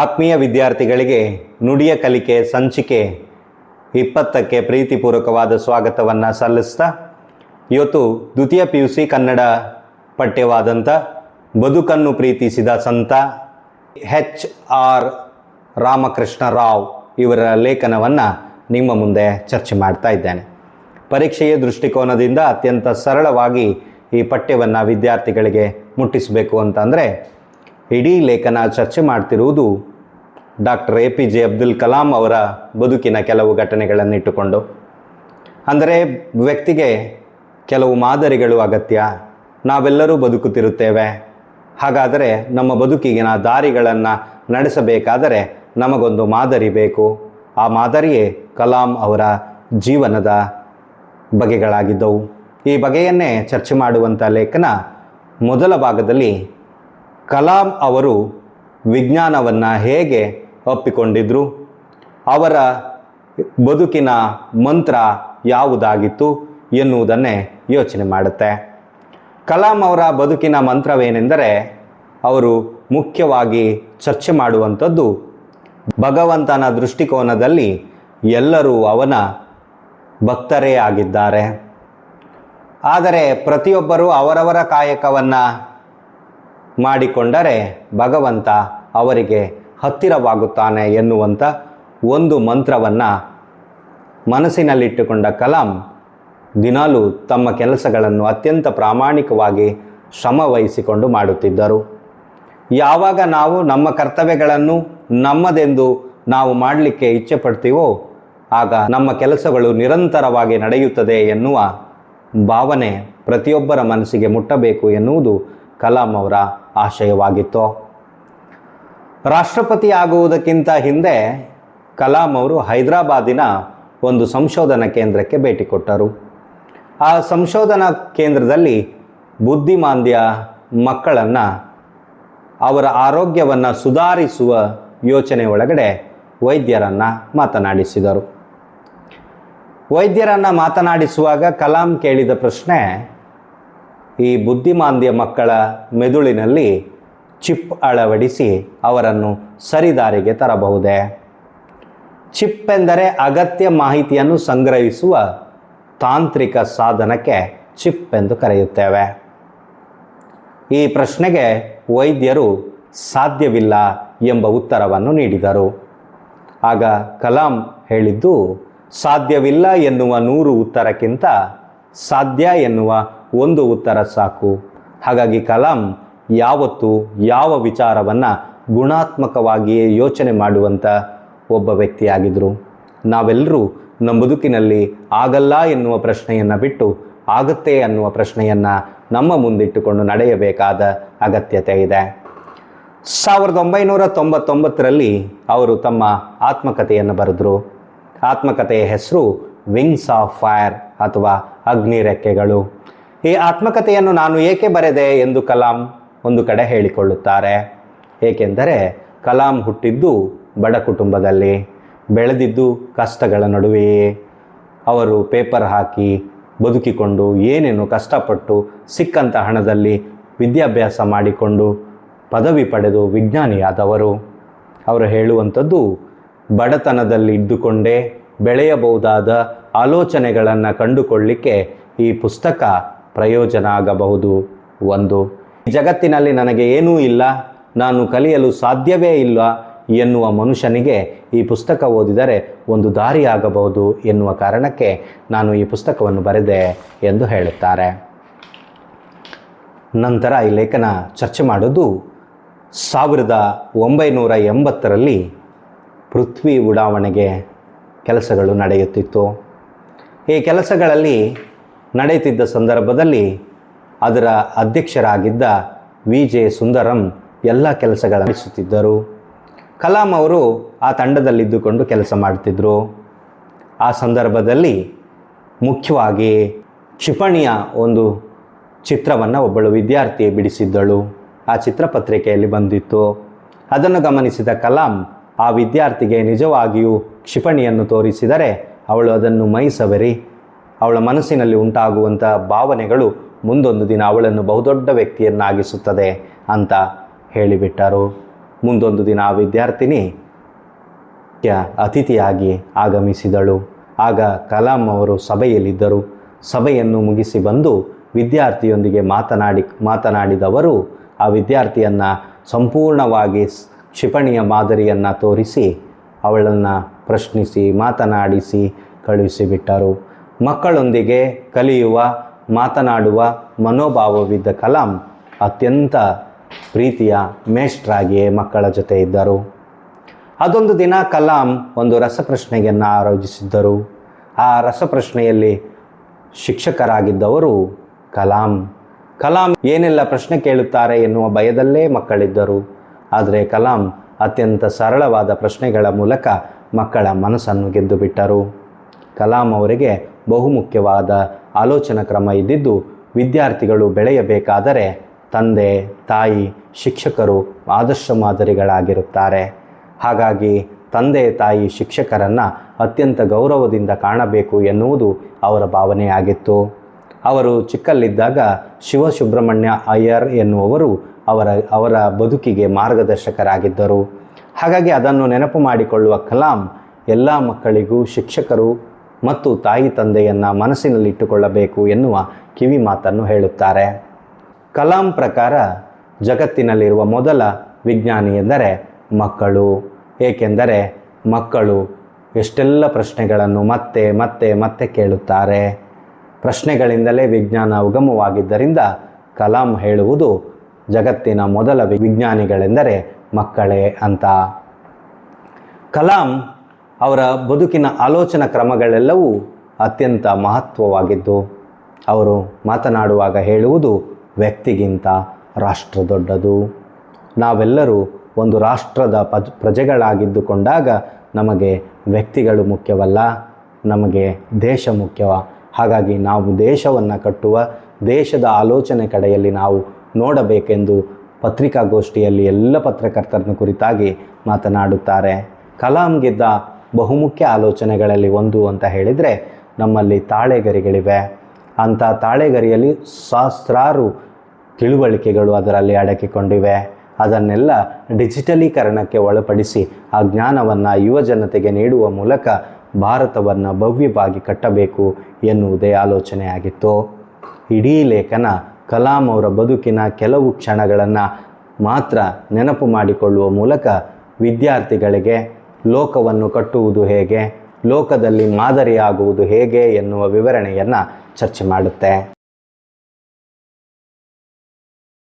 ಆತ್ಮೀಯ ವಿದ್ಯಾರ್ಥಿಗಳಿಗೆ ನುಡಿಯ ಕಲಿಕೆ ಸಂಚಿಕೆ 20ಕ್ಕೆ ಪ್ರೀತಿಪೂರ್ವಕವಾದ ಸ್ವಾಗತವನ್ನು ಸಲ್ಲಿಸ್ತಾ ಇವತ್ತು ದ್ವಿತೀಯ PUC ಕನ್ನಡ ಪಠ್ಯವಾದಂಥ ಬದುಕನ್ನು ಪ್ರೀತಿಸಿದ ಸಂತ HR ರಾಮಕೃಷ್ಣ ರಾವ್ ಇವರ ಲೇಖನವನ್ನು ನಿಮ್ಮ ಮುಂದೆ ಚರ್ಚೆ ಮಾಡ್ತಾ ಇದ್ದೇನೆ. ಪರೀಕ್ಷೆಯ ದೃಷ್ಟಿಕೋನದಿಂದ ಅತ್ಯಂತ ಸರಳವಾಗಿ ಈ ಪಠ್ಯವನ್ನು ವಿದ್ಯಾರ್ಥಿಗಳಿಗೆ ಮುಟ್ಟಿಸಬೇಕು ಅಂತಂದರೆ ಇಡೀ ಲೇಖನ ಚರ್ಚೆ ಮಾಡ್ತಿರುವುದು ಡಾಕ್ಟರ್ APJ ಅಬ್ದುಲ್ ಕಲಾಂ ಅವರ ಬದುಕಿನ ಕೆಲವು ಘಟನೆಗಳನ್ನಿಟ್ಟುಕೊಂಡು. ಅಂದರೆ ವ್ಯಕ್ತಿಗೆ ಕೆಲವು ಮಾದರಿಗಳು ಅಗತ್ಯ. ನಾವೆಲ್ಲರೂ ಬದುಕುತ್ತಿರುತ್ತೇವೆ. ಹಾಗಾದರೆ ನಮ್ಮ ಬದುಕಿಗಿನ ದಾರಿಗಳನ್ನು ನಡೆಸಬೇಕಾದರೆ ನಮಗೊಂದು ಮಾದರಿ ಬೇಕು. ಆ ಮಾದರಿಯೇ ಕಲಾಂ ಅವರ ಜೀವನದ ಬಗೆಗಳಾಗಿದ್ದವು. ಈ ಬಗೆಯನ್ನೇ ಚರ್ಚೆ ಮಾಡುವಂಥ ಲೇಖನ ಮೊದಲ ಭಾಗದಲ್ಲಿ ಕಲಾಂ ಅವರು ವಿಜ್ಞಾನವನ್ನು ಹೇಗೆ ಒಪ್ಪಿಕೊಂಡಿದ್ರು, ಅವರ ಬದುಕಿನ ಮಂತ್ರ ಯಾವುದಾಗಿತ್ತು ಎನ್ನುವುದನ್ನೇ ಯೋಚನೆ ಮಾಡುತ್ತೆ. ಕಲಾಂ ಅವರ ಬದುಕಿನ ಮಂತ್ರವೇನೆಂದರೆ ಅವರು ಮುಖ್ಯವಾಗಿ ಚರ್ಚೆ ಮಾಡುವಂಥದ್ದು ಭಗವಂತನ ದೃಷ್ಟಿಕೋನದಲ್ಲಿ ಎಲ್ಲರೂ ಅವನ ಭಕ್ತರೇ ಆಗಿದ್ದಾರೆ. ಆದರೆ ಪ್ರತಿಯೊಬ್ಬರೂ ಅವರವರ ಕಾಯಕವನ್ನು ಮಾಡಿಕೊಂಡರೆ ಭಗವಂತ ಅವರಿಗೆ ಹತ್ತಿರವಾಗುತ್ತಾನೆ ಎನ್ನುವಂಥ ಒಂದು ಮಂತ್ರವನ್ನು ಮನಸ್ಸಿನಲ್ಲಿಟ್ಟುಕೊಂಡ ಕಲಾಂ ದಿನಾಲೂ ತಮ್ಮ ಕೆಲಸಗಳನ್ನು ಅತ್ಯಂತ ಪ್ರಾಮಾಣಿಕವಾಗಿ ಶ್ರಮವಹಿಸಿಕೊಂಡು ಮಾಡುತ್ತಿದ್ದರು. ಯಾವಾಗ ನಾವು ನಮ್ಮ ಕರ್ತವ್ಯಗಳನ್ನು ನಮ್ಮದೆಂದು ನಾವು ಮಾಡಲಿಕ್ಕೆ ಇಚ್ಛೆ ಪಡ್ತೀವೋ ಆಗ ನಮ್ಮ ಕೆಲಸಗಳು ನಿರಂತರವಾಗಿ ನಡೆಯುತ್ತದೆ ಎನ್ನುವ ಭಾವನೆ ಪ್ರತಿಯೊಬ್ಬರ ಮನಸ್ಸಿಗೆ ಮುಟ್ಟಬೇಕು ಎನ್ನುವುದು ಕಲಾಂ ಅವರ ಆಶಯವಾಗಿತ್ತು. ರಾಷ್ಟ್ರಪತಿ ಆಗುವುದಕ್ಕಿಂತ ಹಿಂದೆ ಕಲಾಂ ಅವರು ಹೈದರಾಬಾದಿನ ಒಂದು ಸಂಶೋಧನಾ ಕೇಂದ್ರಕ್ಕೆ ಭೇಟಿ ಕೊಟ್ಟರು. ಆ ಸಂಶೋಧನಾ ಕೇಂದ್ರದಲ್ಲಿ ಬುದ್ಧಿಮಾಂದ್ಯ ಮಕ್ಕಳನ್ನು ಅವರ ಆರೋಗ್ಯವನ್ನು ಸುಧಾರಿಸುವ ಯೋಚನೆ ಒಳಗಡೆ ವೈದ್ಯರನ್ನು ಮಾತನಾಡಿಸಿದರು. ವೈದ್ಯರನ್ನು ಮಾತನಾಡಿಸುವಾಗ ಕಲಾಂ ಕೇಳಿದ ಪ್ರಶ್ನೆ, ಈ ಬುದ್ಧಿಮಾಂದ್ಯ ಮಕ್ಕಳ ಮೆದುಳಿನಲ್ಲಿ ಚಿಪ್ ಅಳವಡಿಸಿ ಅವರನ್ನು ಸರಿದಾರಿಗೆ ತರಬಹುದೇ? ಚಿಪ್ ಎಂದರೆ ಅಗತ್ಯ ಮಾಹಿತಿಯನ್ನು ಸಂಗ್ರಹಿಸುವ ತಾಂತ್ರಿಕ ಸಾಧನಕ್ಕೆ ಚಿಪ್ ಎಂದು ಕರೆಯುತ್ತೇವೆ. ಈ ಪ್ರಶ್ನೆಗೆ ವೈದ್ಯರು ಸಾಧ್ಯವಿಲ್ಲ ಎಂಬ ಉತ್ತರವನ್ನು ನೀಡಿದರು. ಆಗ ಕಲಾಂ ಹೇಳಿದ್ದು, ಸಾಧ್ಯವಿಲ್ಲ ಎನ್ನುವ 100 ಉತ್ತರಕ್ಕಿಂತ ಸಾಧ್ಯ ಎನ್ನುವ ಒಂದು ಉತ್ತರ ಸಾಕು. ಹಾಗಾಗಿ ಕಲಾಂ ಯಾವತ್ತೂ ಯಾವ ವಿಚಾರವನ್ನು ಗುಣಾತ್ಮಕವಾಗಿಯೇ ಯೋಚನೆ ಮಾಡುವಂಥ ಒಬ್ಬ ವ್ಯಕ್ತಿಯಾಗಿದ್ದರು. ನಾವೆಲ್ಲರೂ ನಮ್ಮ ಬದುಕಿನಲ್ಲಿ ಆಗಲ್ಲ ಎನ್ನುವ ಪ್ರಶ್ನೆಯನ್ನು ಬಿಟ್ಟು ಆಗುತ್ತೆ ಅನ್ನುವ ಪ್ರಶ್ನೆಯನ್ನು ನಮ್ಮ ಮುಂದಿಟ್ಟುಕೊಂಡು ನಡೆಯಬೇಕಾದ ಅಗತ್ಯತೆ ಇದೆ. 1999ರಲ್ಲಿ ಅವರು ತಮ್ಮ ಆತ್ಮಕಥೆಯನ್ನು ಬರೆದರು. ಆತ್ಮಕಥೆಯ ಹೆಸರು ವಿಂಗ್ಸ್ ಆಫ್ ಫೈರ್ ಅಥವಾ ಅಗ್ನಿ ರೆಕ್ಕೆಗಳು. ಈ ಆತ್ಮಕಥೆಯನ್ನು ನಾನು ಏಕೆ ಬರೆದೆ ಎಂದು ಕಲಾಂ ಒಂದು ಕಡೆ ಹೇಳಿಕೊಳ್ಳುತ್ತಾರೆ. ಏಕೆಂದರೆ ಕಲಾಂ ಹುಟ್ಟಿದ್ದು ಬಡ ಕುಟುಂಬದಲ್ಲಿ, ಬೆಳೆದಿದ್ದು ಕಷ್ಟಗಳ ನಡುವೆಯೇ. ಅವರು ಪೇಪರ್ ಹಾಕಿ ಬದುಕಿಕೊಂಡು ಏನೇನು ಕಷ್ಟಪಟ್ಟು ಸಿಕ್ಕಂಥ ಹಣದಲ್ಲಿ ವಿದ್ಯಾಭ್ಯಾಸ ಮಾಡಿಕೊಂಡು ಪದವಿ ಪಡೆದು ವಿಜ್ಞಾನಿಯಾದವರು. ಅವರು ಹೇಳುವಂಥದ್ದು, ಬಡತನದಲ್ಲಿ ಇದ್ದುಕೊಂಡೇ ಬೆಳೆಯಬಹುದಾದ ಆಲೋಚನೆಗಳನ್ನು ಕಂಡುಕೊಳ್ಳಿಕ್ಕೆ ಈ ಪುಸ್ತಕ ಪ್ರಯೋಜನ ಆಗಬಹುದು. ಒಂದು, ಜಗತ್ತಿನಲ್ಲಿ ನನಗೆ ಏನೂ ಇಲ್ಲ, ನಾನು ಕಲಿಯಲು ಸಾಧ್ಯವೇ ಇಲ್ಲ ಎನ್ನುವ ಮನುಷ್ಯನಿಗೆ ಈ ಪುಸ್ತಕ ಓದಿದರೆ ಒಂದು ದಾರಿ ಆಗಬಹುದು ಎನ್ನುವ ಕಾರಣಕ್ಕೆ ನಾನು ಈ ಪುಸ್ತಕವನ್ನು ಬರೆದೆ ಎಂದು ಹೇಳುತ್ತಾರೆ. ನಂತರ ಈ ಲೇಖನ ಚರ್ಚೆ ಮಾಡೋದು 1980ರಲ್ಲಿ ಪೃಥ್ವಿ ಉಡಾವಣೆಗೆ ಕೆಲಸಗಳು ನಡೆಯುತ್ತಿತ್ತು. ಈ ಕೆಲಸಗಳಲ್ಲಿ ನಡೆಯುತ್ತಿದ್ದ ಸಂದರ್ಭದಲ್ಲಿ ಅದರ ಅಧ್ಯಕ್ಷರಾಗಿದ್ದ VJ ಸುಂದರಂ ಎಲ್ಲ ಕೆಲಸಗಳನ್ನು ನಡೆಸುತ್ತಿದ್ದರು. ಕಲಾಂ ಅವರು ಆ ತಂಡದಲ್ಲಿದ್ದುಕೊಂಡು ಕೆಲಸ ಮಾಡ್ತಿದ್ರು. ಆ ಸಂದರ್ಭದಲ್ಲಿ ಮುಖ್ಯವಾಗಿ ಕ್ಷಿಪಣಿಯ ಒಂದು ಚಿತ್ರವನ್ನು ಒಬ್ಬಳು ವಿದ್ಯಾರ್ಥಿ ಬಿಡಿಸಿದ್ದಳು. ಆ ಚಿತ್ರಪತ್ರಿಕೆಯಲ್ಲಿ ಬಂದಿತ್ತು. ಅದನ್ನು ಗಮನಿಸಿದ ಕಲಾಂ ಆ ವಿದ್ಯಾರ್ಥಿಗೆ ನಿಜವಾಗಿಯೂ ಕ್ಷಿಪಣಿಯನ್ನು ತೋರಿಸಿದರೆ ಅವಳು ಅದನ್ನು ಮೈ ಸವರಿ ಅವಳ ಮನಸ್ಸಿನಲ್ಲಿ ಉಂಟಾಗುವಂಥ ಭಾವನೆಗಳು ಮುಂದೊಂದು ದಿನ ಅವಳನ್ನು ಬಹುದೊಡ್ಡ ವ್ಯಕ್ತಿಯನ್ನಾಗಿಸುತ್ತದೆ ಅಂತ ಹೇಳಿಬಿಟ್ಟರು. ಮುಂದೊಂದು ದಿನ ಆ ವಿದ್ಯಾರ್ಥಿನಿ ಅತಿಥಿಯಾಗಿ ಆಗಮಿಸಿದಳು. ಆಗ ಕಲಾಂ ಅವರು ಸಭೆಯಲ್ಲಿದ್ದರು. ಸಭೆಯನ್ನು ಮುಗಿಸಿ ಬಂದು ವಿದ್ಯಾರ್ಥಿಯೊಂದಿಗೆ ಮಾತನಾಡಿದವರು ಆ ವಿದ್ಯಾರ್ಥಿಯನ್ನು ಸಂಪೂರ್ಣವಾಗಿ ಕ್ಷಿಪಣಿಯ ಮಾದರಿಯನ್ನು ತೋರಿಸಿ ಅವಳನ್ನು ಪ್ರಶ್ನಿಸಿ ಮಾತನಾಡಿಸಿ ಕಳುಹಿಸಿಬಿಟ್ಟರು. ಮಕ್ಕಳೊಂದಿಗೆ ಕಲಿಯುವ ಮಾತನಾಡುವ ಮನೋಭಾವವಿದ್ದ ಕಲಾಂ ಅತ್ಯಂತ ಪ್ರೀತಿಯ ಮೇಷ್ಟ್ರಾಗಿಯೇ ಮಕ್ಕಳ ಜೊತೆ ಇದ್ದರು. ಅದೊಂದು ದಿನ ಕಲಾಂ ಒಂದು ರಸಪ್ರಶ್ನೆಯನ್ನು ಆಯೋಜಿಸಿದ್ದರು. ಆ ರಸಪ್ರಶ್ನೆಯಲ್ಲಿ ಶಿಕ್ಷಕರಾಗಿದ್ದವರು ಕಲಾಂ ಏನೆಲ್ಲ ಪ್ರಶ್ನೆ ಕೇಳುತ್ತಾರೆ ಎನ್ನುವ ಭಯದಲ್ಲೇ ಮಕ್ಕಳಿದ್ದರು. ಆದರೆ ಕಲಾಂ ಅತ್ಯಂತ ಸರಳವಾದ ಪ್ರಶ್ನೆಗಳ ಮೂಲಕ ಮಕ್ಕಳ ಮನಸ್ಸನ್ನು ಗೆದ್ದು ಬಿಟ್ಟರು. ಕಲಾಂ ಅವರಿಗೆ ಬಹುಮುಖ್ಯವಾದ ಆಲೋಚನಾ ಕ್ರಮ ಇದ್ದಿದ್ದು, ವಿದ್ಯಾರ್ಥಿಗಳು ಬೆಳೆಯಬೇಕಾದರೆ ತಂದೆ ತಾಯಿ ಶಿಕ್ಷಕರು ಆದರ್ಶ ಮಾದರಿಗಳಾಗಿರುತ್ತಾರೆ. ಹಾಗಾಗಿ ತಂದೆ ತಾಯಿ ಶಿಕ್ಷಕರನ್ನು ಅತ್ಯಂತ ಗೌರವದಿಂದ ಕಾಣಬೇಕು ಎನ್ನುವುದು ಅವರ ಭಾವನೆಯಾಗಿತ್ತು. ಅವರು ಚಿಕ್ಕಲ್ಲಿದ್ದಾಗ ಶಿವಸುಬ್ರಹ್ಮಣ್ಯ ಅಯ್ಯರ್ ಎನ್ನುವವರು ಅವರ ಬದುಕಿಗೆ ಮಾರ್ಗದರ್ಶಕರಾಗಿದ್ದರು. ಹಾಗಾಗಿ ಅದನ್ನು ನೆನಪು ಮಾಡಿಕೊಳ್ಳುವ ಕಲಾಂ ಎಲ್ಲ ಮಕ್ಕಳಿಗೂ ಶಿಕ್ಷಕರು ಮತ್ತು ತಾಯಿ ತಂದೆಯನ್ನು ಮನಸ್ಸಿನಲ್ಲಿಟ್ಟುಕೊಳ್ಳಬೇಕು ಎನ್ನುವ ಕಿವಿ ಮಾತನ್ನು ಹೇಳುತ್ತಾರೆ. ಕಲಾಂ ಪ್ರಕಾರ ಜಗತ್ತಿನಲ್ಲಿರುವ ಮೊದಲ ವಿಜ್ಞಾನಿ ಎಂದರೆ ಮಕ್ಕಳು. ಏಕೆಂದರೆ ಮಕ್ಕಳು ಎಷ್ಟೆಲ್ಲ ಪ್ರಶ್ನೆಗಳನ್ನು ಮತ್ತೆ ಮತ್ತೆ ಮತ್ತೆ ಕೇಳುತ್ತಾರೆ. ಪ್ರಶ್ನೆಗಳಿಂದಲೇ ವಿಜ್ಞಾನ ಉಗಮವಾಗಿದ್ದರಿಂದ ಕಲಾಂ ಹೇಳುವುದು ಜಗತ್ತಿನ ಮೊದಲ ವಿಜ್ಞಾನಿಗಳೆಂದರೆ ಮಕ್ಕಳೇ ಅಂತ. ಕಲಾಂ ಅವರ ಬದುಕಿನ ಆಲೋಚನಾ ಕ್ರಮಗಳೆಲ್ಲವೂ ಅತ್ಯಂತ ಮಹತ್ವವಾಗಿದ್ದು, ಅವರು ಮಾತನಾಡುವಾಗ ಹೇಳುವುದು ವ್ಯಕ್ತಿಗಿಂತ ರಾಷ್ಟ್ರ ದೊಡ್ಡದು. ನಾವೆಲ್ಲರೂ ಒಂದು ರಾಷ್ಟ್ರದ ಪ್ರಜೆಗಳಾಗಿದ್ದುಕೊಂಡಾಗ ನಮಗೆ ವ್ಯಕ್ತಿಗಳು ಮುಖ್ಯವಲ್ಲ, ನಮಗೆ ದೇಶ ಮುಖ್ಯವ. ಹಾಗಾಗಿ ನಾವು ದೇಶವನ್ನು ಕಟ್ಟುವ ದೇಶದ ಆಲೋಚನೆ ಕಡೆಯಲ್ಲಿ ನಾವು ನೋಡಬೇಕೆಂದು ಪತ್ರಿಕಾಗೋಷ್ಠಿಯಲ್ಲಿ ಎಲ್ಲ ಪತ್ರಕರ್ತರನ್ನು ಕುರಿತಾಗಿ ಮಾತನಾಡುತ್ತಾರೆ. ಕಲಾಂಗಿದ್ದ ಬಹುಮುಖ್ಯ ಆಲೋಚನೆಗಳಲ್ಲಿ ಒಂದು ಅಂತ ಹೇಳಿದರೆ ನಮ್ಮಲ್ಲಿ ತಾಳೆಗರಿಗಳಿವೆ. ಅಂಥ ತಾಳೆಗರಿಯಲ್ಲಿ ಸಹಸ್ರಾರು ತಿಳುವಳಿಕೆಗಳು ಅದರಲ್ಲಿ ಅಡಗಿಕೊಂಡಿವೆ. ಅದನ್ನೆಲ್ಲ ಡಿಜಿಟಲೀಕರಣಕ್ಕೆ ಒಳಪಡಿಸಿ ಆ ಜ್ಞಾನವನ್ನು ಯುವ ಜನತೆಗೆ ನೀಡುವ ಮೂಲಕ ಭಾರತವನ್ನು ಭವ್ಯವಾಗಿ ಕಟ್ಟಬೇಕು ಎನ್ನುವುದೇ ಆಲೋಚನೆಯಾಗಿತ್ತು. ಇಡೀ ಲೇಖನ ಕಲಾಂ ಅವರ ಬದುಕಿನ ಕೆಲವು ಕ್ಷಣಗಳನ್ನು ಮಾತ್ರ ನೆನಪು ಮಾಡಿಕೊಳ್ಳುವ ಮೂಲಕ ವಿದ್ಯಾರ್ಥಿಗಳಿಗೆ ಲೋಕವನ್ನು ಕಟ್ಟುವುದು ಹೇಗೆ, ಲೋಕದಲ್ಲಿ ಮಾದರಿಯಾಗುವುದು ಹೇಗೆ ಎನ್ನುವ ವಿವರಣೆಯನ್ನು ಚರ್ಚೆ ಮಾಡುತ್ತೆ.